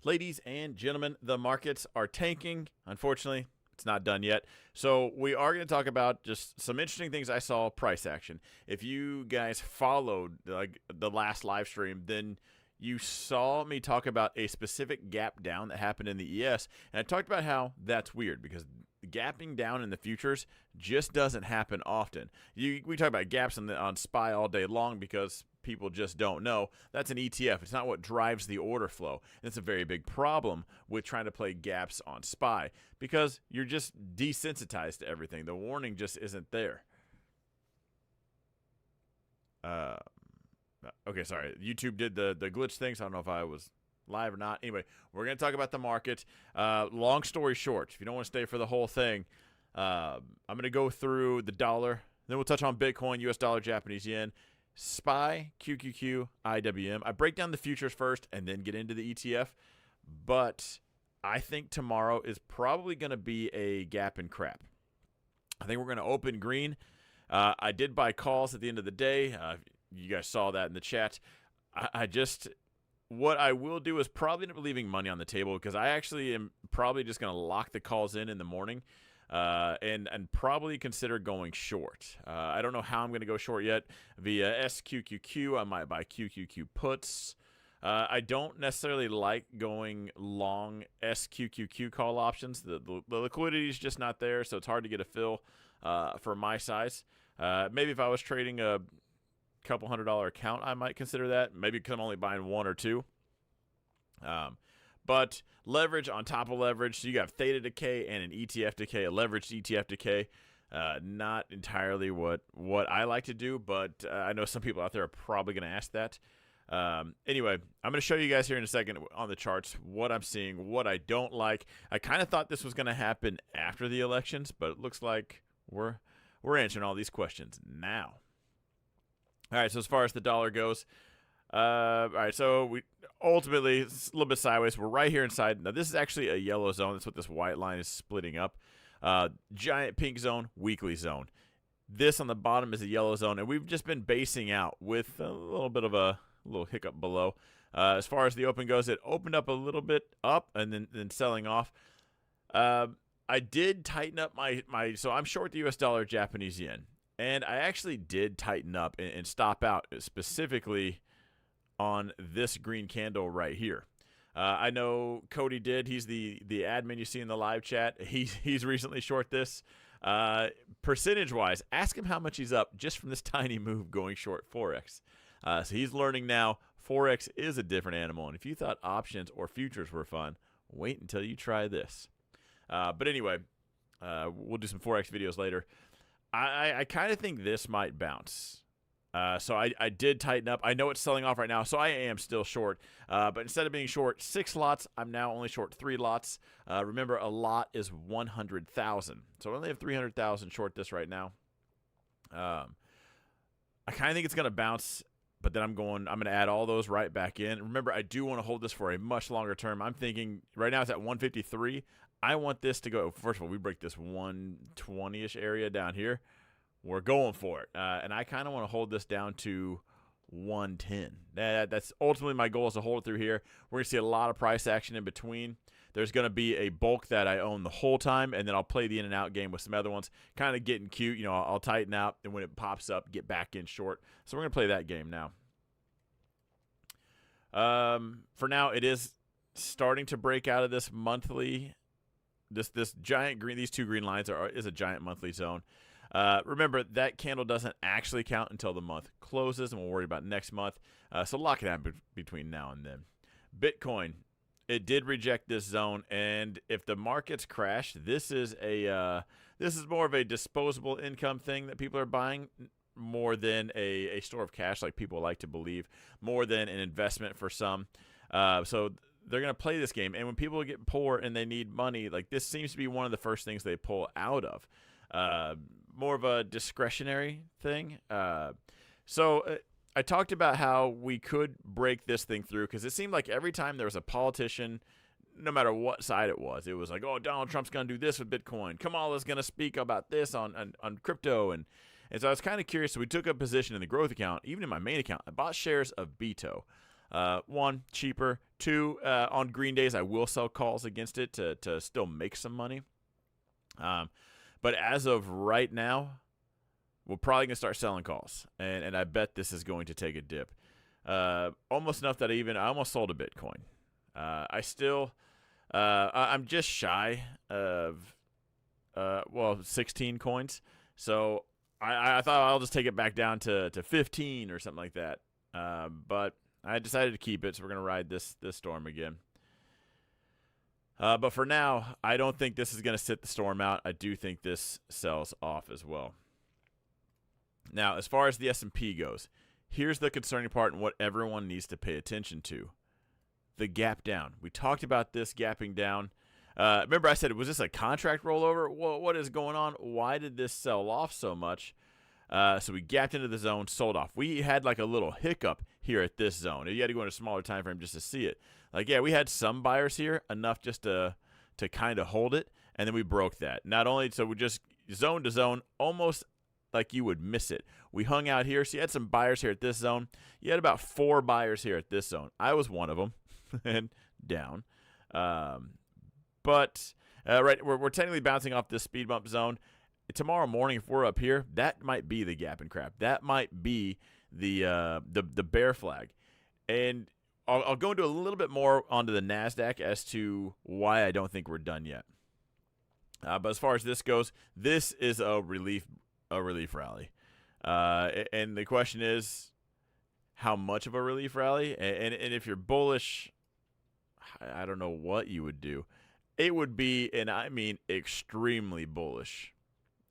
Ladies and gentlemen, the markets are tanking. Unfortunately, it's not done yet. So we are going to talk about just some interesting things I saw price action. If you guys followed the last live stream, then you saw me talk about a specific gap down that happened in the ES. And I talked about how that's weird because gapping down in the futures just doesn't happen often. We talk about gaps on SPY all day long because people just don't know. That's an ETF. It's not what drives the order flow. And it's a very big problem with trying to play gaps on SPY because you're just desensitized to everything. The warning just isn't there. Okay, sorry. YouTube did the glitch thing, so I don't know if I was live or not. Anyway, we're going to talk about the market. Long story short, if you don't want to stay for the whole thing, I'm going to go through the dollar. Then we'll touch on Bitcoin, US dollar, Japanese yen, SPY, QQQ, IWM. I break down the futures first and then get into the ETF. But I think tomorrow is probably going to be a gap and crap. I think we're going to open green. I did buy calls at the end of the day. You guys saw that in the chat. What I will do is probably end up leaving money on the table because I actually am probably just going to lock the calls in the morning and probably consider going short. I don't know how I'm going to go short yet. Via SQQQ, I might buy QQQ puts. I don't necessarily like going long SQQQ call options. The liquidity is just not there, so it's hard to get a fill for my size. Maybe if I was trading a couple $100 account, I might consider that. Maybe because I'm only buying one or two. But leverage on top of leverage. So you got theta decay and an ETF decay, a leveraged ETF decay. Not entirely what I like to do, but I know some people out there are probably going to ask that. Anyway, I'm going to show you guys here in a second on the charts what I'm seeing, what I don't like. I kind of thought this was going to happen after the elections, but it looks like we're answering all these questions now. All right, so as far as the dollar goes, all right, so we ultimately, it's a little bit sideways. We're right here inside. Now, this is actually a yellow zone. That's what this white line is splitting up. Giant pink zone, weekly zone. This on the bottom is a yellow zone, and we've just been basing out with a little bit of a little hiccup below. As far as the open goes, it opened up a little bit up and then selling off. I did tighten up so I'm short the US dollar, Japanese yen. And I actually did tighten up and stop out specifically on this green candle right here. I know Cody did. He's the admin you see in the live chat. He's recently short this. Percentage-wise, ask him how much he's up just from this tiny move going short Forex. So he's learning now Forex is a different animal. And if you thought options or futures were fun, wait until you try this. But anyway, we'll do some Forex videos later. I kind of think this might bounce. So I did tighten up. I know it's selling off right now, so I am still short. But instead of being short 6 lots, I'm now only short 3 lots. Remember, a lot is 100,000. So I only have 300,000 short this right now. I kind of think it's going to bounce, but then I'm going to add all those right back in. Remember, I do want to hold this for a much longer term. I'm thinking right now it's at 153. I want this to go, first of all, we break this 120-ish area down here. We're going for it. And I kind of want to hold this down to 110. That's ultimately my goal is to hold it through here. We're going to see a lot of price action in between. There's going to be a bulk that I own the whole time, and then I'll play the in and out game with some other ones, kind of getting cute. You know, I'll tighten out, and when it pops up, get back in short. So we're going to play that game now. For now, it is starting to break out of this monthly. This giant green, these two green lines is a giant monthly zone. Remember, that candle doesn't actually count until the month closes, and we'll worry about next month. So lock it out between now and then. Bitcoin, it did reject this zone, and if the markets crash, this is more of a disposable income thing that people are buying more than a store of cash, like people like to believe, more than an investment for some. So they're going to play this game, and when people get poor and they need money, like this seems to be one of the first things they pull out of. More of a discretionary thing. So I talked about how we could break this thing through because it seemed like every time there was a politician, no matter what side it was like, oh, Donald Trump's going to do this with Bitcoin. Kamala's going to speak about this on crypto. And so I was kind of curious. So we took a position in the growth account, even in my main account. I bought shares of Beto. One, cheaper. Two, on green days, I will sell calls against it to still make some money. But as of right now, we're probably going to start selling calls. And I bet this is going to take a dip. Almost enough that I almost sold a Bitcoin. I'm just shy of, 16 coins. So I thought I'll just take it back down to 15 or something like that. But I decided to keep it, so we're going to ride this storm again. But for now, I don't think this is going to sit the storm out. I do think this sells off as well. Now, as far as the S&P goes, here's the concerning part and what everyone needs to pay attention to. The gap down. We talked about this gapping down. Remember I said, was this a contract rollover? What is going on? Why did this sell off so much? So we gapped into the zone, sold off. We had like a little hiccup here at this zone. You had to go in a smaller time frame just to see it. Like, yeah, we had some buyers here, enough just to kind of hold it, and then we broke that. Not only, so we just zone to zone, almost like you would miss it. We hung out here, so you had some buyers here at this zone. You had about 4 buyers here at this zone. I was one of them, and down. But we're technically bouncing off this speed bump zone. Tomorrow morning, if we're up here, that might be the gap and crap. That might be the bear flag. And I'll go into a little bit more onto the NASDAQ as to why I don't think we're done yet. But as far as this goes, this is a relief rally. And the question is, how much of a relief rally? And if you're bullish, I don't know what you would do. It would be, and I mean extremely bullish,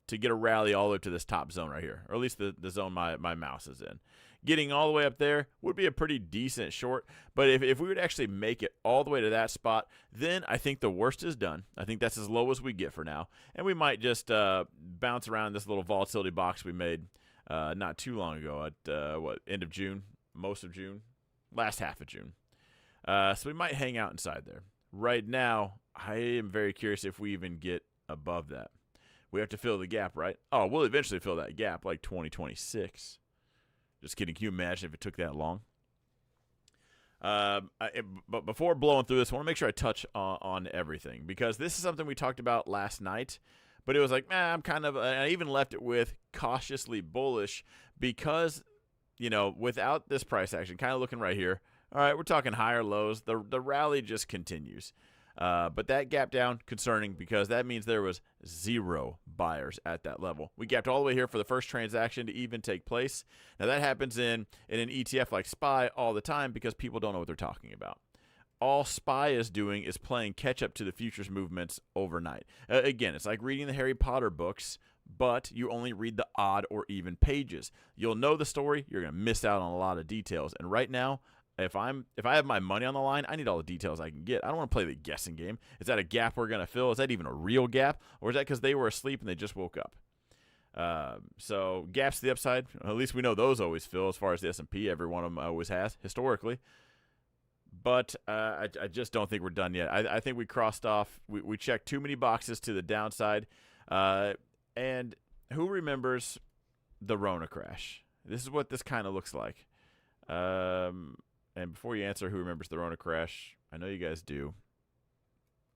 to get a rally all the way to this top zone right here, or at least the zone my mouse is in. Getting all the way up there would be a pretty decent short, but if we would actually make it all the way to that spot, then I think the worst is done. I think that's as low as we get for now, and we might just bounce around this little volatility box we made not too long ago at, end of June, most of June, last half of June. So we might hang out inside there. Right now, I am very curious if we even get above that. We have to fill the gap, right? Oh, we'll eventually fill that gap, like 2026. Just kidding. Can you imagine if it took that long? But before blowing through this, I want to make sure I touch on everything, because this is something we talked about last night, but it was like, I'm kind of, I even left it with cautiously bullish because, without this price action, kind of looking right here, all right, we're talking higher lows. The rally just continues. But that gap down, concerning, because that means there was 0 buyers at that level. We gapped all the way here for the first transaction to even take place. Now, that happens in an ETF like SPY all the time because people don't know what they're talking about. All SPY is doing is playing catch-up to the futures movements overnight. Again, it's like reading the Harry Potter books, but you only read the odd or even pages. You'll know the story. You're going to miss out on a lot of details. And right now, if I have my money on the line, I need all the details I can get. I don't want to play the guessing game. Is that a gap we're going to fill? Is that even a real gap? Or is that because they were asleep and they just woke up? So gaps to the upside, at least we know those always fill as far as the S&P. Every one of them always has, historically. But I just don't think we're done yet. I think we crossed off. We checked too many boxes to the downside. And who remembers the Rona crash? This is what this kind of looks like. And before you answer who remembers the Rona crash, I know you guys do.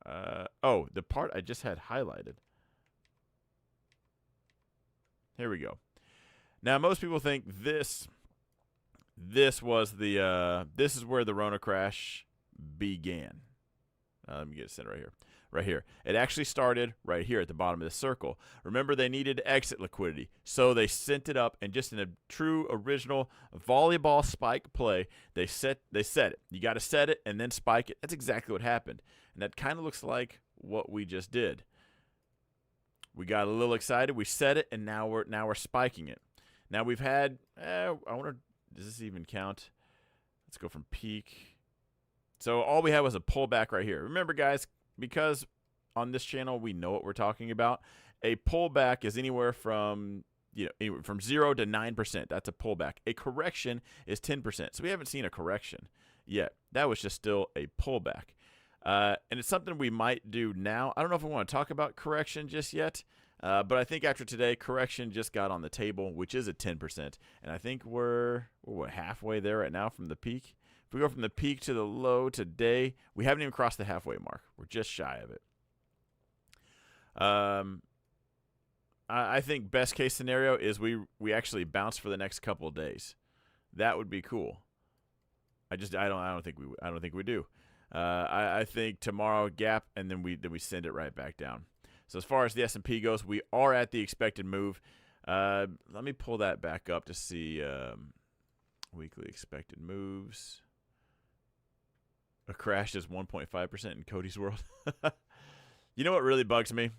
The part I just had highlighted. Here we go. Now, most people think this was this is where the Rona crash began. Let me get it centered right here. Right here. It actually started right here at the bottom of the circle. Remember, they needed exit liquidity, so they sent it up, and just in a true original volleyball spike play, they set it. You got to set it and then spike it. That's exactly what happened, and that kind of looks like what we just did. We got a little excited. We set it, and now we're spiking it. Now we've had. I wonder, does this even count? Let's go from peak. So all we had was a pullback right here. Remember, guys, because on this channel we know what we're talking about, a pullback is anywhere from from 0 to 9%. That's a pullback. A correction is 10%. So we haven't seen a correction yet. That was just still a pullback. And it's something we might do now. I don't know if I want to talk about correction just yet. But I think after today, correction just got on the table, which is a 10%. And I think we're halfway there right now from the peak. If we go from the peak to the low today, we haven't even crossed the halfway mark. We're just shy of it. I think best case scenario is we actually bounce for the next couple of days. That would be cool. I don't think we do. I think tomorrow gap, and then we send it right back down. So as far as the S&P goes, we are at the expected move. Let me pull that back up to see weekly expected moves. A crash is 1.5% in Cody's world. You know what really bugs me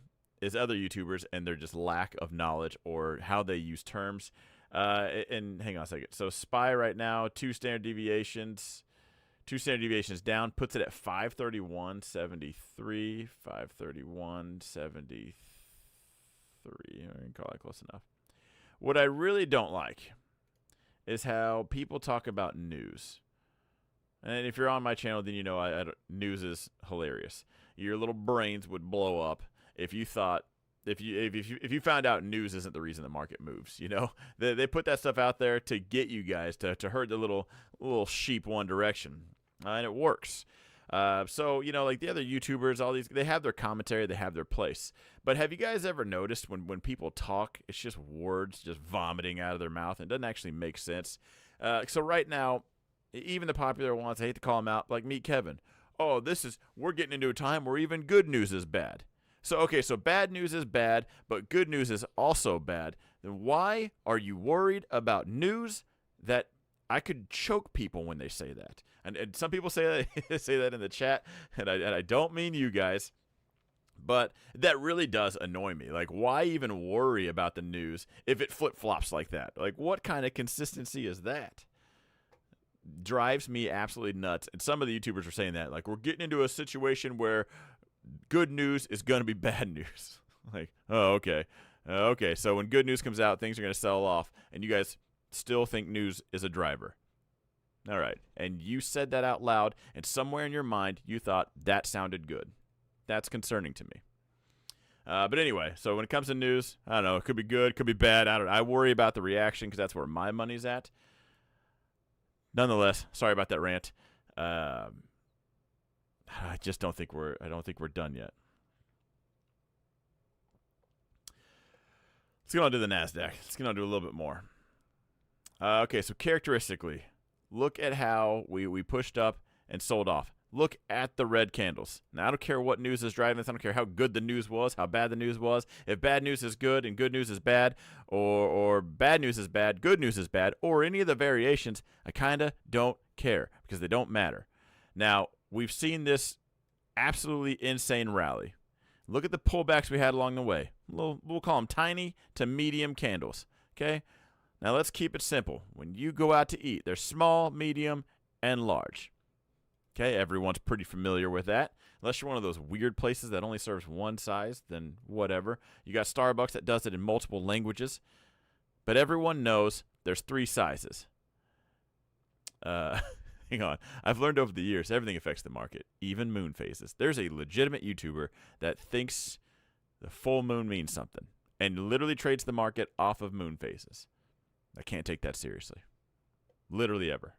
is other YouTubers and their just lack of knowledge or how they use terms. And hang on a second. So SPY right now, two standard deviations down, puts it at 531.73, 531.73. I can call that close enough. What I really don't like is how people talk about news. And if you're on my channel, then you know news is hilarious. Your little brains would blow up if you thought if you found out news isn't the reason the market moves. You know, they put that stuff out there to get you guys to herd the little sheep one direction, and it works. So you know, like the other YouTubers, all these, they have their commentary, they have their place. But have you guys ever noticed when people talk, it's just words just vomiting out of their mouth and it doesn't actually make sense? So right now, even the popular ones, I hate to call them out, like Meet Kevin. Oh, we're getting into a time where even good news is bad. So, okay, so bad news is bad, but good news is also bad. Then why are you worried about news that I could choke people when they say that? And some people say that in the chat, and I don't mean you guys, but that really does annoy me. Like, why even worry about the news if it flip-flops like that? Like, what kind of consistency is that? Drives me absolutely nuts. And some of the YouTubers are saying that, like, we're getting into a situation where good news is going to be bad news. Like, oh, okay. Okay, so when good news comes out, things are going to sell off, and you guys still think news is a driver. All right, and you said that out loud, and somewhere in your mind, you thought that sounded good. That's concerning to me. But anyway, so when it comes to news, I don't know, it could be good, could be bad. I don't know. I worry about the reaction because that's where my money's at. Nonetheless, sorry about that rant. I just don't think we're done yet. Let's get on to the NASDAQ. Let's get on to a little bit more. Okay, so characteristically, look at how we pushed up and sold off. Look at the red candles. Now, I don't care what news is driving this. I don't care how good the news was, how bad the news was. If bad news is good and good news is bad, or bad news is bad, good news is bad, or any of the variations, I kind of don't care because they don't matter. Now, we've seen this absolutely insane rally. Look at the pullbacks we had along the way. We'll call them tiny to medium candles, okay? Now, let's keep it simple. When you go out to eat, there's small, medium, and large. Okay, everyone's pretty familiar with that. Unless you're one of those weird places that only serves one size, then whatever. You got Starbucks that does it in multiple languages. But everyone knows there's 3 sizes. Hang on. I've learned over the years, everything affects the market, even moon phases. There's a legitimate YouTuber that thinks the full moon means something and literally trades the market off of moon phases. I can't take that seriously. Literally ever.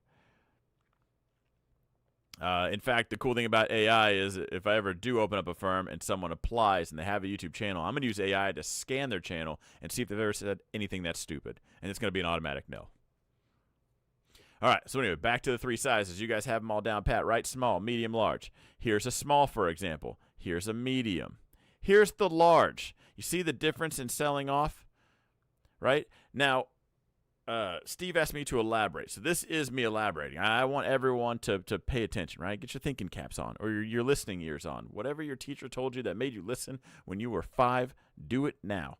In fact, the cool thing about AI is if I ever do open up a firm and someone applies and they have a YouTube channel, I'm going to use AI to scan their channel and see if they've ever said anything that's stupid. And it's going to be an automatic no. All right, so anyway, back to the 3 sizes. You guys have them all down pat, right? Small, medium, large. Here's a small, for example. Here's a medium. Here's the large. You see the difference in selling off? Right? Now, Steve asked me to elaborate. So this is me elaborating. I want everyone to pay attention, right? Get your thinking caps on or your listening ears on. Whatever your teacher told you that made you listen when you were 5, do it now.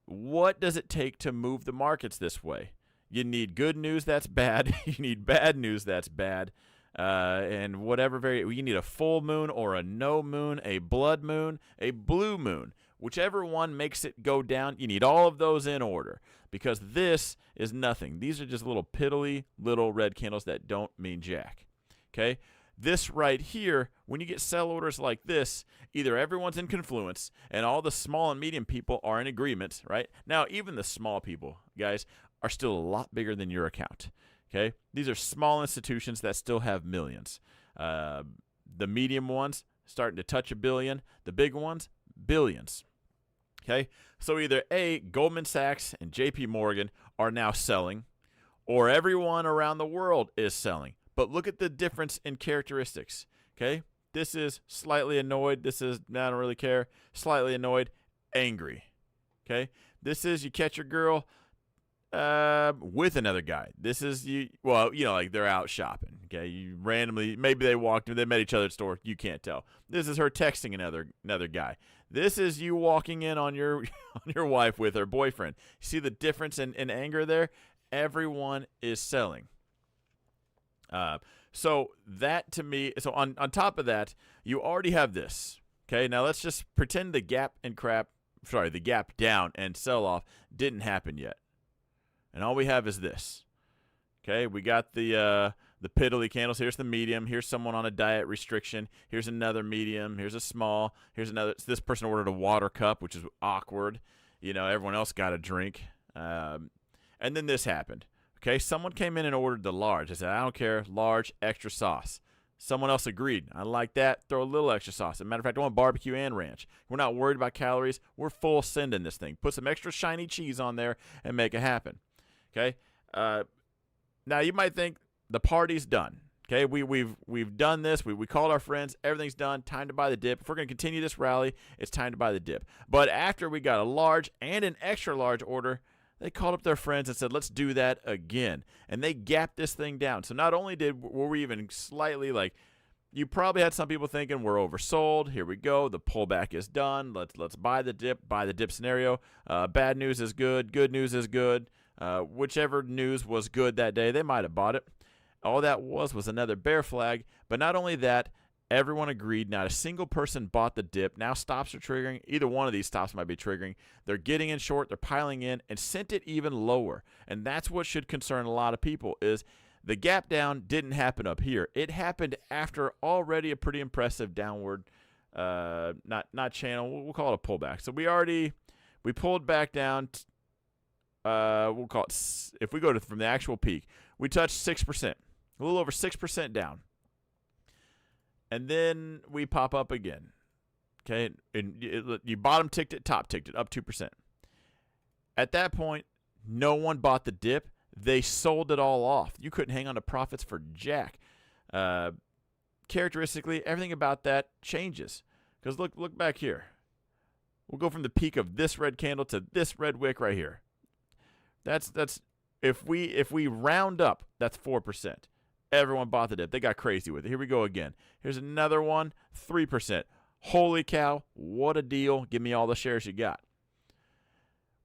What does it take to move the markets this way? You need good news that's bad. You need bad news that's bad. And whatever you need a full moon or a no moon, a blood moon, a blue moon. Whichever one makes it go down, you need all of those in order because this is nothing. These are just little piddly little red candles that don't mean jack. Okay? This right here, when you get sell orders like this, either everyone's in confluence and all the small and medium people are in agreement, right? Now, even the small people, guys, are still a lot bigger than your account, okay? These are small institutions that still have millions. The medium ones starting to touch $1 billion. The big ones, billions, okay? So either A, Goldman Sachs and JP Morgan are now selling, or everyone around the world is selling. But look at the difference in characteristics, okay? This is slightly annoyed. This is, I don't really care. Slightly annoyed, angry, okay? This is you catch your girl with another guy. This is you, well, you know, like they're out shopping, okay? You randomly, maybe they met each other at the store. You can't tell. This is her texting another guy. This is you walking in on your on your wife with her boyfriend. See the difference in anger there? Everyone is selling. So that to me, so on top of that, you already have this. Okay, now let's just pretend the gap down and sell off didn't happen yet. And all we have is this. Okay, we got the piddly candles. Here's the medium. Here's someone on a diet restriction. Here's another medium. Here's a small. Here's another. So this person ordered a water cup, which is awkward. You know, everyone else got a drink. And then this happened. Okay, someone came in and ordered the large. I said, I don't care, large, extra sauce. Someone else agreed. I like that. Throw a little extra sauce. As a matter of fact, I want barbecue and ranch. We're not worried about calories. We're full send in this thing. Put some extra shiny cheese on there and make it happen. Okay. Now you might think the party's done. Okay, we've done this. We called our friends. Everything's done. Time to buy the dip. If we're going to continue this rally, it's time to buy the dip. But after we got a large and an extra large order, they called up their friends and said, let's do that again. And they gapped this thing down. So not only were we even slightly like, you probably had some people thinking we're oversold. Here we go. The pullback is done. Let's buy the dip scenario. Bad news is good. Good news is good. Whichever news was good that day, they might have bought it. All that was another bear flag. But not only that, everyone agreed. Not a single person bought the dip. Now stops are triggering. Either one of these stops might be triggering. They're getting in short. They're piling in and sent it even lower. And that's what should concern a lot of people is the gap down didn't happen up here. It happened after already a pretty impressive downward, not channel. We'll call it a pullback. So we pulled back down. We'll call it, if we go from the actual peak, we touched 6%, a little over 6% down. And then we pop up again, okay? And you bottom ticked it, top ticked it, up 2%. At that point, no one bought the dip. They sold it all off. You couldn't hang on to profits for jack. Characteristically, everything about that changes. Because look back here. We'll go from the peak of this red candle to this red wick right here. That's if we round up, that's 4%. Everyone bought the dip. They got crazy with it. Here we go again. Here's another one, 3%. Holy cow, what a deal. Give me all the shares you got.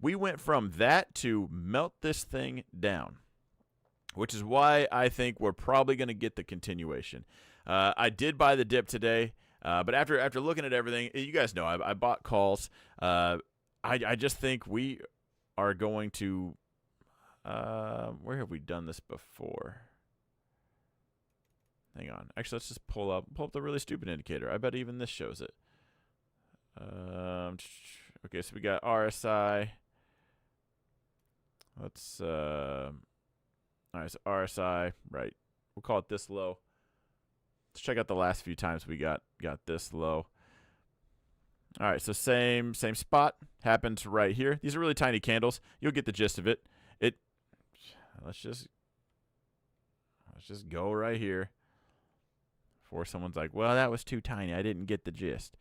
We went from that to melt this thing down, which is why I think we're probably going to get the continuation. I did buy the dip today, but after looking at everything, you guys know I bought calls. I just think we are going to where have we done this before? Hang on. Actually, let's just pull up the really stupid indicator. I bet even this shows it. Okay, so we got RSI. Let's all right, so RSI, right. We'll call it this low. Let's check out the last few times we got this low. All right, so same spot happens right here. These are really tiny candles. You'll get the gist of it. Let's just go right here. Before someone's like, well, that was too tiny. I didn't get the gist.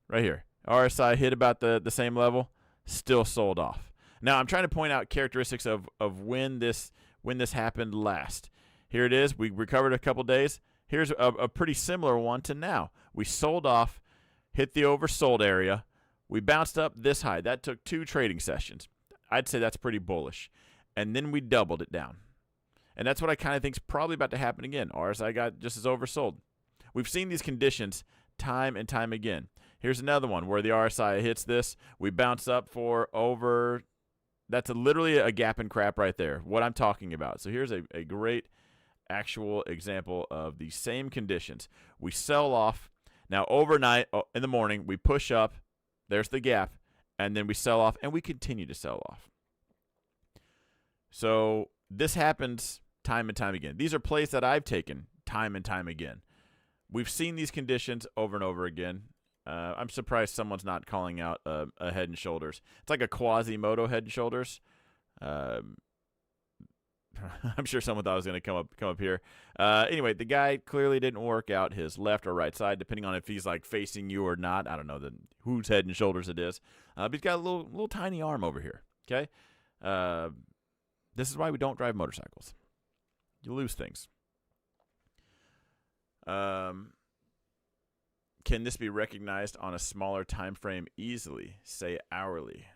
Right here. RSI hit about the same level, still sold off. Now, I'm trying to point out characteristics of when this happened last. Here it is. We recovered a couple days. Here's a pretty similar one to now. We sold off, hit the oversold area. We bounced up this high. That took 2 trading sessions. I'd say that's pretty bullish. And then we doubled it down. And that's what I kind of think is probably about to happen again. RSI got just as oversold. We've seen these conditions time and time again. Here's another one where the RSI hits this. We bounce up for over. That's literally a gap and crap right there, what I'm talking about. So here's a great actual example of the same conditions. We sell off. Now, overnight, in the morning, we push up. There's the gap. And then we sell off, and we continue to sell off. So this happens time and time again. These are plays that I've taken time and time again. We've seen these conditions over and over again. I'm surprised someone's not calling out a Head and Shoulders. It's like a Quasimodo Head and Shoulders. I'm sure someone thought I was going to come up here. Anyway, the guy clearly didn't work out his left or right side, depending on if he's like facing you or not. I don't know whose Head and Shoulders it is. But he's got a little tiny arm over here. Okay, this is why we don't drive motorcycles. You lose things. Can this be recognized on a smaller time frame easily, say hourly?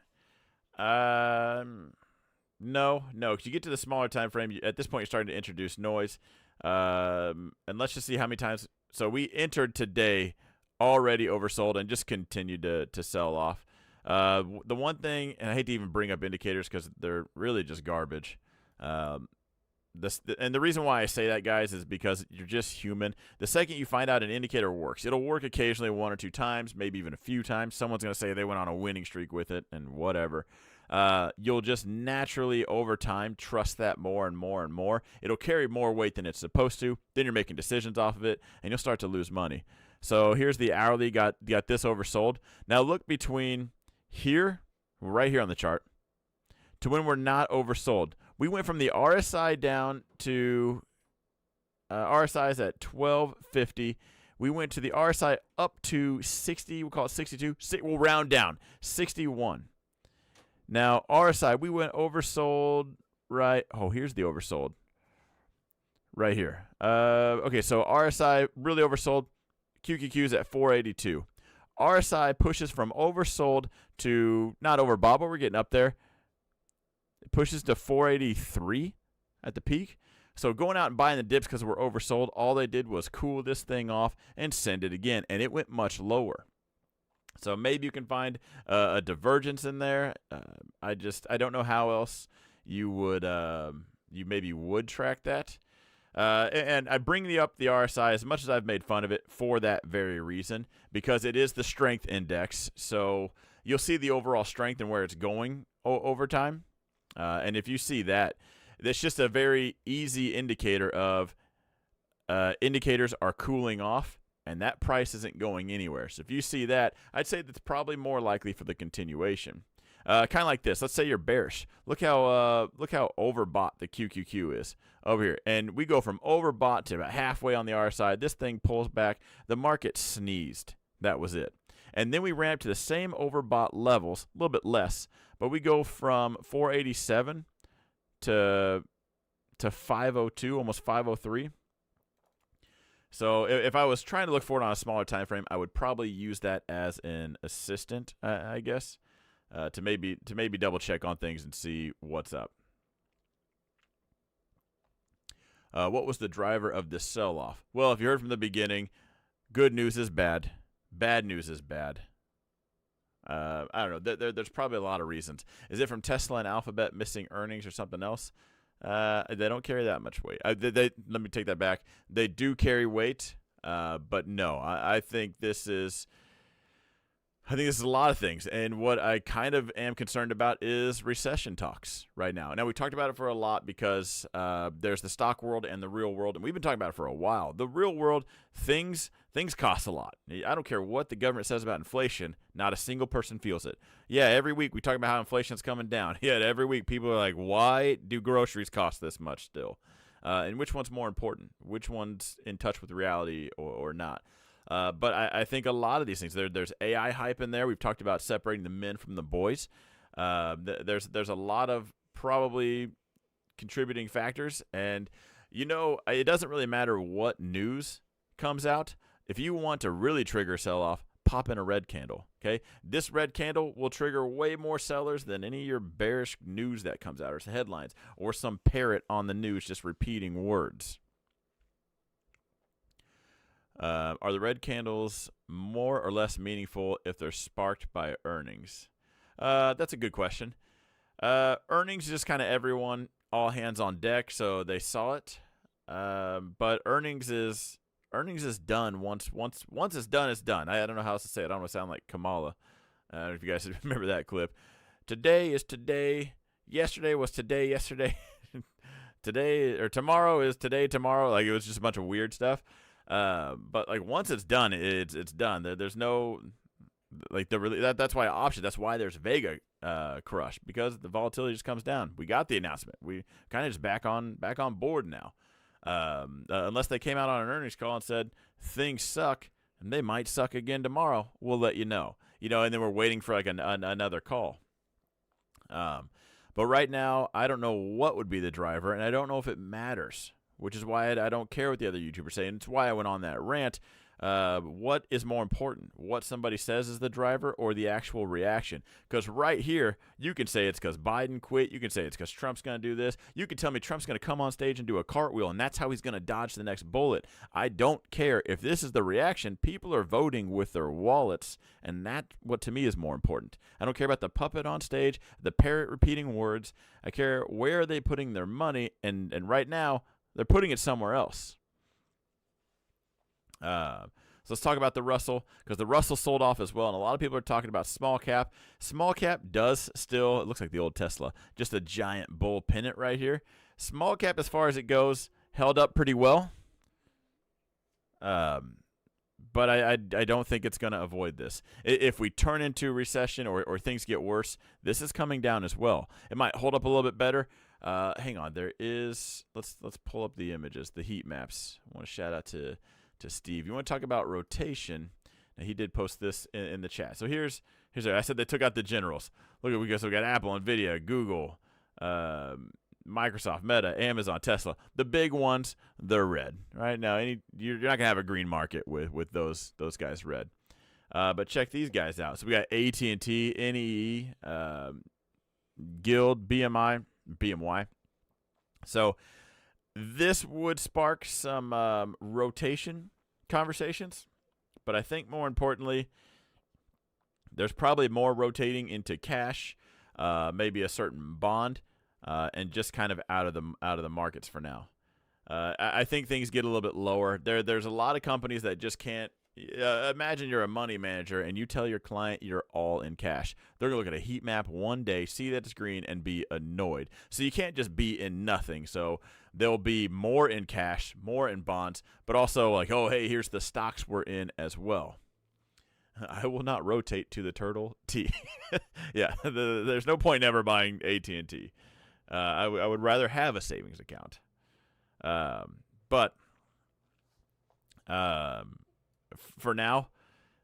No. Because you get to the smaller time frame, at this point you're starting to introduce noise. And let's just see how many times. So we entered today already oversold and just continued to sell off. The one thing, and I hate to even bring up indicators because they're really just garbage. And the reason why I say that, guys, is because you're just human. The second you find out an indicator works, it'll work occasionally 1 or 2 times, maybe even a few times. Someone's going to say they went on a winning streak with it and whatever. You'll just naturally, over time, trust that more and more and more. It'll carry more weight than it's supposed to. Then you're making decisions off of it, and you'll start to lose money. So here's the hourly. Got this oversold. Now look between here, right here on the chart, to when we're not oversold. We went from the RSI down to RSI is at 1250. We went to the RSI up to 60. We'll call it 62. We'll round down 61. Now RSI, we went oversold right. Oh, here's the oversold right here. Okay, so RSI really oversold. QQQ is at 482. RSI pushes from oversold to not overbought, but we're getting up there. It pushes to 483 at the peak. So going out and buying the dips because we're oversold, all they did was cool this thing off and send it again, and it went much lower. So maybe you can find a divergence in there. I don't know how else you would maybe would track that. And I bring up the RSI as much as I've made fun of it for that very reason, because it is the strength index. So you'll see the overall strength and where it's going over time. And if you see that, that's just a very easy indicator of indicators are cooling off, and that price isn't going anywhere. So if you see that, I'd say that's probably more likely for the continuation. Kind of like this. Let's say you're bearish. Look how overbought the QQQ is over here. And we go from overbought to about halfway on the RSI. This thing pulls back. The market sneezed. That was it. And then we ramp to the same overbought levels, a little bit less, but we go from 487 to 502, almost 503. So if I was trying to look for it on a smaller time frame, I would probably use that as an assistant, I guess, to maybe double check on things and see what's up. What was the driver of this sell-off? Well, if you heard from the beginning, good news is bad. Bad news is bad. I don't know. There's probably a lot of reasons. Is it from Tesla and Alphabet missing earnings or something else? They don't carry that much weight. Let me take that back. They do carry weight, but no. I think this is a lot of things. And what I kind of am concerned about is recession talks right now. Now, we talked about it for a lot because there's the stock world and the real world, and we've been talking about it for a while. The real world, things cost a lot. I don't care what the government says about inflation. Not a single person feels it. Yeah, every week we talk about how inflation's coming down. Yet every week people are like, why do groceries cost this much still? And which one's more important? Which one's in touch with reality or not? But I think a lot of these things, there's AI hype in there. We've talked about separating the men from the boys. There's a lot of probably contributing factors. And, it doesn't really matter what news comes out. If you want to really trigger a sell-off, pop in a red candle, okay? This red candle will trigger way more sellers than any of your bearish news that comes out, or headlines, or some parrot on the news just repeating words. Are the red candles more or less meaningful if they're sparked by earnings? That's a good question. Earnings is just kind of everyone, all hands on deck, so they saw it. But earnings is done once it's done, it's done. I don't know how else to say it. I don't want to sound like Kamala. I don't know if you guys remember that clip. Today is today. Yesterday was today. Yesterday. Today or tomorrow is today. Tomorrow. Like, it was just a bunch of weird stuff. But like, once it's done, it's done. There's no like that's why option. That's why there's Vega crush, because the volatility just comes down. We got the announcement. We kind of just back on board now. Unless they came out on an earnings call and said things suck and they might suck again tomorrow, we'll let you know. And then we're waiting for like another call. But right now, I don't know what would be the driver, and I don't know if it matters, which is why I don't care what the other YouTubers say, and it's why I went on that rant. What is more important, what somebody says is the driver or the actual reaction? Because right here, you can say it's because Biden quit. You can say it's because Trump's going to do this. You can tell me Trump's going to come on stage and do a cartwheel, and that's how he's going to dodge the next bullet. I don't care. If this is the reaction, people are voting with their wallets, and that's what to me is more important. I don't care about the puppet on stage, the parrot repeating words. I care where are they putting their money, and right now, they're putting it somewhere else. So let's talk about the Russell, because the Russell sold off as well, and a lot of people are talking about small cap. Small cap does still, it looks like the old Tesla, just a giant bull pennant right here. Small cap, as far as it goes, held up pretty well. But I don't think it's going to avoid this. If we turn into recession or things get worse, this is coming down as well. It might hold up a little bit better. Hang on, there is, let's pull up the images, the heat maps. I want to shout out to Steve. You want to talk about rotation? Now, he did post this in the chat. So here's I said they took out the generals. Look at we got Apple, Nvidia, Google, Microsoft, Meta, Amazon, Tesla. The big ones, they're red. Right now, you're not gonna have a green market with those guys red. But check these guys out. So we got AT&T, NEE, Guild, BMY. So this would spark some rotation conversations, but I think more importantly, there's probably more rotating into cash, maybe a certain bond, and just kind of out of the markets for now. I think things get a little bit lower. There's a lot of companies that just can't. Imagine you're a money manager and you tell your client you're all in cash. They're going to look at a heat map one day, see that it's green, and be annoyed. So you can't just be in nothing. So there'll be more in cash, more in bonds, but also like, oh, hey, here's the stocks we're in as well. I will not rotate to the Turtle T. Yeah, there's no point in ever buying AT&T. I would rather have a savings account. But for now,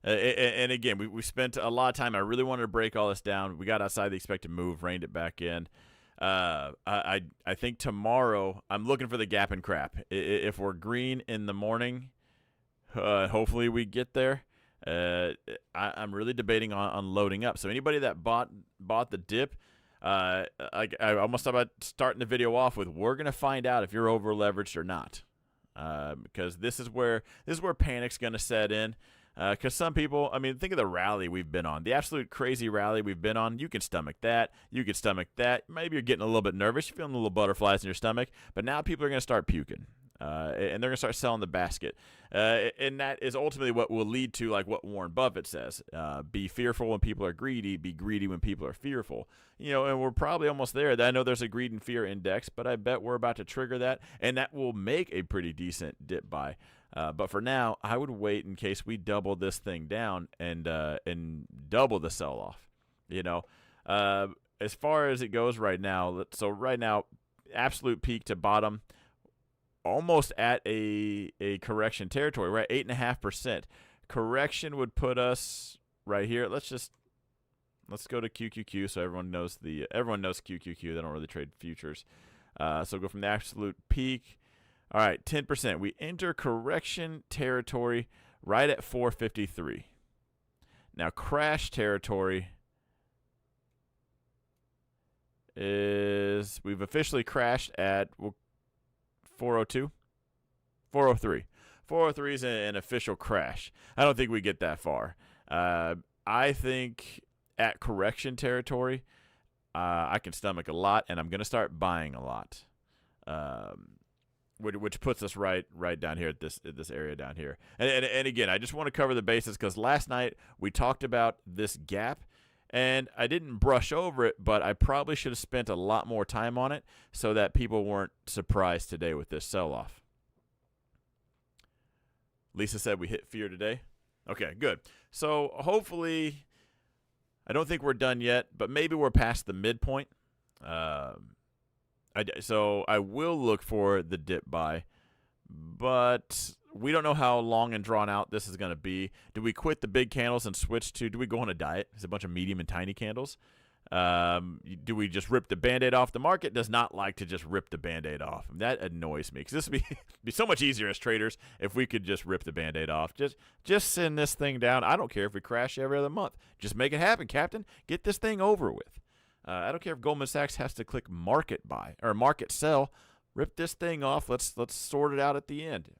and again, we spent a lot of time. I really wanted to break all this down. We got outside the expected move, reined it back in. I think tomorrow I'm looking for the gap and crap. If we're green in the morning, hopefully we get there. I'm really debating on loading up. So anybody that bought the dip, I almost thought about starting the video off with, we're gonna find out if you're over leveraged or not. Because this is where panic's going to set in. Because some people, I mean, think of the rally we've been on, the absolute crazy rally we've been on. You can stomach that. You can stomach that. Maybe you're getting a little bit nervous. You're feeling a little butterflies in your stomach. But now people are going to start puking. And they're going to start selling the basket. And that is ultimately what will lead to, like what Warren Buffett says, be fearful when people are greedy, be greedy when people are fearful. And we're probably almost there. I know there's a greed and fear index, but I bet we're about to trigger that, and that will make a pretty decent dip buy. But for now, I would wait in case we double this thing down and double the sell-off. As far as it goes right now, so right now, absolute peak to bottom, almost at a correction territory. We're at 8.5%. Correction would put us right here. Let's go to QQQ so everyone knows QQQ. They don't really trade futures. So go from the absolute peak. All right, 10%. We enter correction territory right at 453. Now crash territory is, we've officially crashed at 402? 403. 403 is an official crash. I don't think we get that far. I think at correction territory, I can stomach a lot, and I'm going to start buying a lot. which puts us right down here at this area down here. And again, I just want to cover the bases because last night we talked about this gap, and I didn't brush over it, but I probably should have spent a lot more time on it so that people weren't surprised today with this sell-off. Lisa said we hit fear today. Okay, good. So hopefully, I don't think we're done yet, but maybe we're past the midpoint. So I will look for the dip buy, but we don't know how long and drawn out this is going to be. Do we quit the big candles and switch to, do we go on a diet? It's a bunch of medium and tiny candles. Do we just rip the Band-Aid off? The market does not like to just rip the Band-Aid off. That annoys me because this would be so much easier as traders if we could just rip the Band-Aid off. Just send this thing down. I don't care if we crash every other month. Just make it happen, Captain. Get this thing over with. I don't care if Goldman Sachs has to click market buy or market sell. Rip this thing off. Let's sort it out at the end.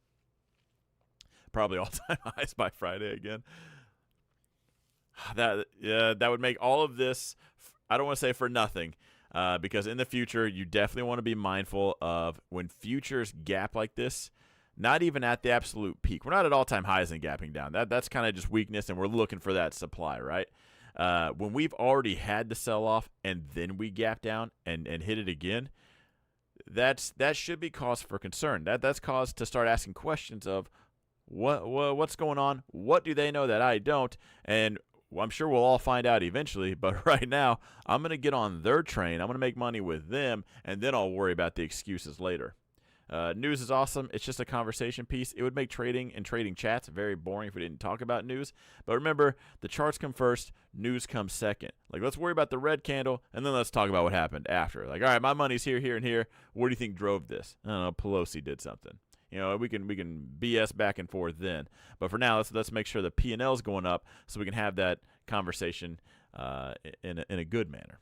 Probably all-time highs by Friday again. That would make all of this, I don't want to say for nothing, because in the future you definitely want to be mindful of when futures gap like this. Not even at the absolute peak. We're not at all-time highs and gapping down. That's kind of just weakness, and we're looking for that supply, right? When we've already had the sell-off and then we gap down and hit it again, that should be cause for concern. That's cause to start asking questions of what's going on? What do they know that I don't? And I'm sure we'll all find out eventually, but right now I'm going to get on their train. I'm going to make money with them, and then I'll worry about the excuses later. News is awesome. It's just a conversation piece. It would make trading and trading chats very boring if we didn't talk about news. But remember, the charts come first, news comes second. Like, let's worry about the red candle, and then let's talk about what happened after. Like, all right, my money's here, here, and here. What do you think drove this? I don't know, Pelosi did something. You know, we can BS back and forth then. But for now, let's make sure the P&L is going up so we can have that conversation in a good manner.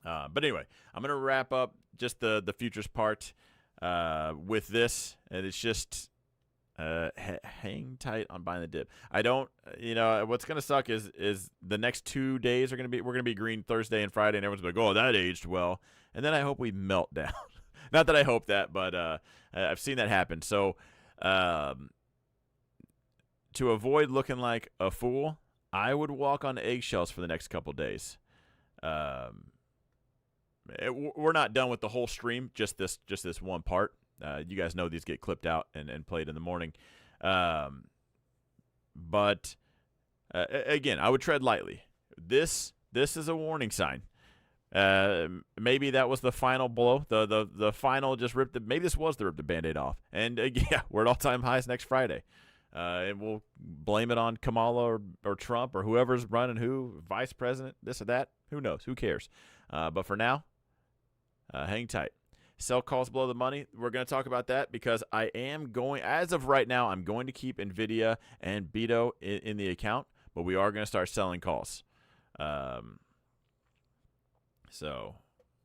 But anyway, I'm going to wrap up just the futures part with this, and it's just hang tight on buying the dip. I don't, what's going to suck is the next 2 days we're going to be green Thursday and Friday, and everyone's going to go, oh, that aged well. And then I hope we melt down. Not that I hope that, but I've seen that happen. So to avoid looking like a fool, I would walk on eggshells for the next couple days. We're not done with the whole stream, just this one part. You guys know these get clipped out and played in the morning. But again, I would tread lightly. This is a warning sign. Maybe that was the final blow. The final just ripped maybe this was the rip the Band-Aid off. And yeah, we're at all-time highs next Friday. And we'll blame it on Kamala or Trump or whoever's running vice president, this or that. Who knows? Who cares? But for now, hang tight. Sell calls below the money. We're going to talk about that because I am going, as of right now, I'm going to keep NVIDIA and Beto in the account, but we are going to start selling calls. So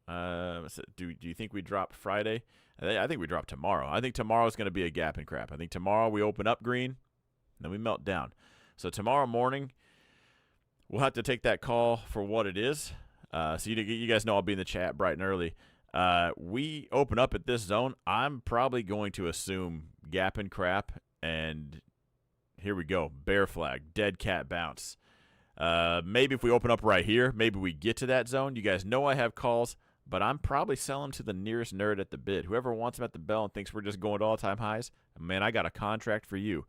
do you think we drop Friday? I think we drop tomorrow. I think tomorrow is going to be a gap and crap. I think tomorrow we open up green, and then we melt down. So tomorrow morning, we'll have to take that call for what it is. So you guys know I'll be in the chat bright and early. We open up at this zone. I'm probably going to assume gap and crap, and here we go. Bear flag, dead cat bounce. Maybe if we open up right here, maybe we get to that zone. You guys know I have calls, but I'm probably selling to the nearest nerd at the bid. Whoever wants them at the bell and thinks we're just going to all-time highs, man, I got a contract for you.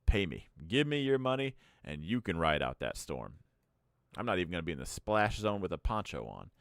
Pay me. Give me your money, and you can ride out that storm. I'm not even going to be in the splash zone with a poncho on.